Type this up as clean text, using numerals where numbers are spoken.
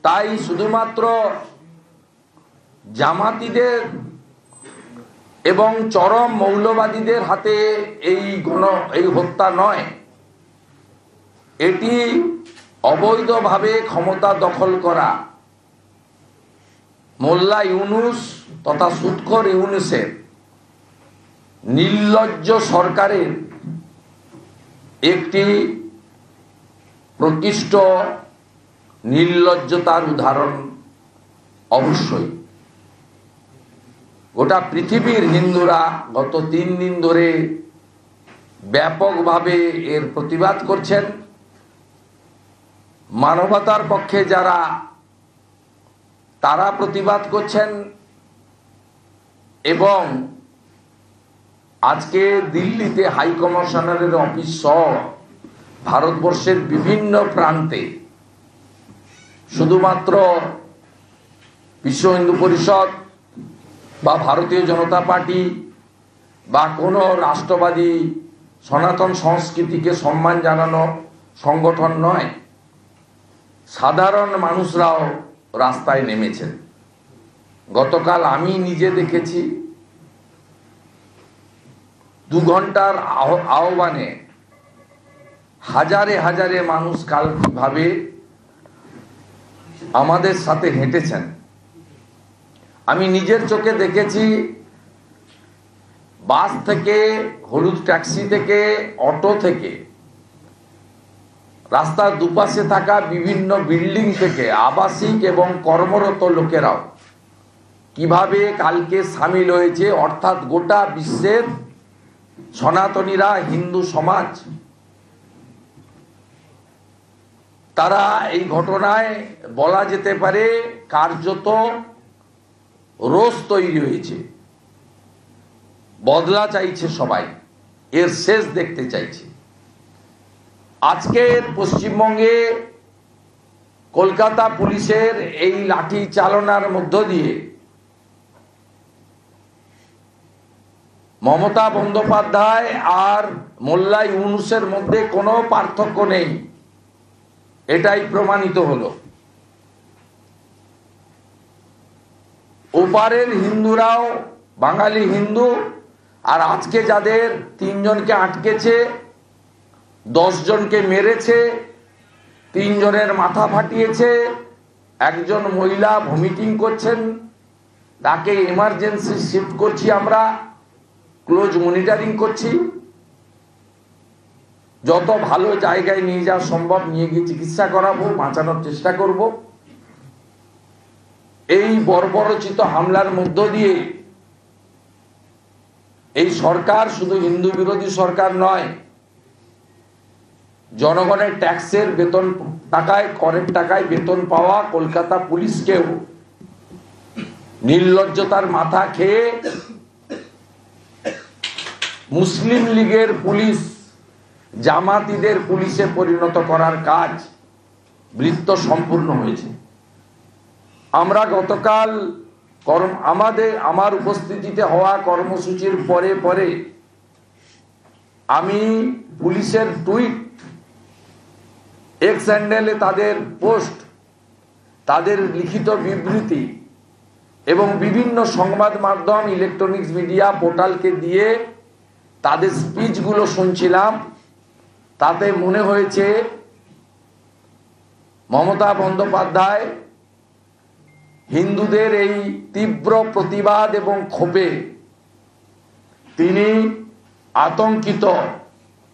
তাই শুধুমাত্র জামাতিদের এবং চরম মৌলবাদীদের হাতে এই হত্যা নয়, এটি অবৈধভাবে ক্ষমতা দখল করা মোল্লা ইউনুস তথা সুদখোর ইউনুসের নির্লজ্জ সরকারের একটি প্রকৃষ্ট নির্লজ্জতার উদাহরণ। অবশ্যই গোটা পৃথিবীর হিন্দুরা গত 3 দিন ধরে ব্যাপকভাবে এর প্রতিবাদ করছেন। মানবতার পক্ষে যারা, তারা প্রতিবাদ করছেন এবং আজকে দিল্লিতে হাই কমিশনারের অফিস সহ ভারতবর্ষের বিভিন্ন প্রান্তে শুধুমাত্র বিশ্ব হিন্দু পরিষদ বা ভারতীয় জনতা পার্টি বা কোনো রাষ্ট্রবাদী সনাতন সংস্কৃতিকে সম্মান জানানো সংগঠন নয়, সাধারণ মানুষরাও রাস্তায় নেমেছেন। গতকাল আমি নিজে দেখেছি 2 ঘন্টার আহ্বানে হাজারে হাজারে মানুষ কাল কিভাবে আমাদের সাথে হেঁটেছেন। আমি নিজের চোখে দেখেছি, বাস থেকে, হলুদ ট্যাক্সি থেকে, অটো থেকে, রাস্তার দুপাশে থাকা বিভিন্ন বিল্ডিং থেকে আবাসিক এবং কর্মরত লোকেরাও কিভাবে কালকে সামিল হয়েছে। অর্থাৎ গোটা বিশ্বের সনাতনীরা, হিন্দু সমাজ, তারা এই ঘটনায় বলা যেতে পারে কার্যত রোষ তৈরি হয়েছে। বদলা চাইছে সবাই, এর শেষ দেখতে চাইছে। আজকের পশ্চিমবঙ্গে কলকাতা পুলিশের এই লাঠি চালনার মধ্য দিয়ে মমতা বন্দ্যোপাধ্যায় আর মোল্লা ইউনুসের মধ্যে কোনো পার্থক্য নেই, এটাই প্রমাণিত হলো। ওপারের হিন্দুরাও বাঙালি হিন্দু, আর আজকে যাদের 3 জনকে আটকেছে, 10 জনকে মেরেছে, 3 জনের মাথা ফাটিয়েছে, একজন মহিলা ভমিটিং করছেন, তাকে এমার্জেন্সি শিফট করছি, আমরা ক্লোজ মনিটরিং করছি, যত ভালো জায়গায় নিয়ে যাওয়া সম্ভব নিয়ে গিয়ে চিকিৎসা করাবো, বাঁচানোর চেষ্টা করব। এই বর্বরচিত হামলার মধ্য দিয়ে এই সরকার শুধু হিন্দু বিরোধী সরকার নয়, জনগণের ট্যাক্সের বেতন টাকায়, করের টাকায় বেতন পাওয়া কলকাতা পুলিশকেও নির্লজ্জতার মাথা খেয়ে মুসলিম লীগের পুলিশ জামাতিদের পুলিশে পরিণত করার কাজ বৃত্ত সম্পূর্ণ হয়েছে। আমরা গতকাল আমার উপস্থিতিতে হওয়া কর্মসূচির পরে পরে আমি পুলিশের টুইট, এক্স হ্যান্ডেলে তাদের পোস্ট, তাদের লিখিত বিবৃতি এবং বিভিন্ন সংবাদ মাধ্যম, ইলেকট্রনিক্স মিডিয়া পোর্টালকে দিয়ে তাদের স্পিচগুলো শুনছিলাম। তাতে মনে হয়েছে মমতা বন্দ্যোপাধ্যায় হিন্দুদের এই তীব্র প্রতিবাদ এবং ক্ষোভে তিনি আতঙ্কিত।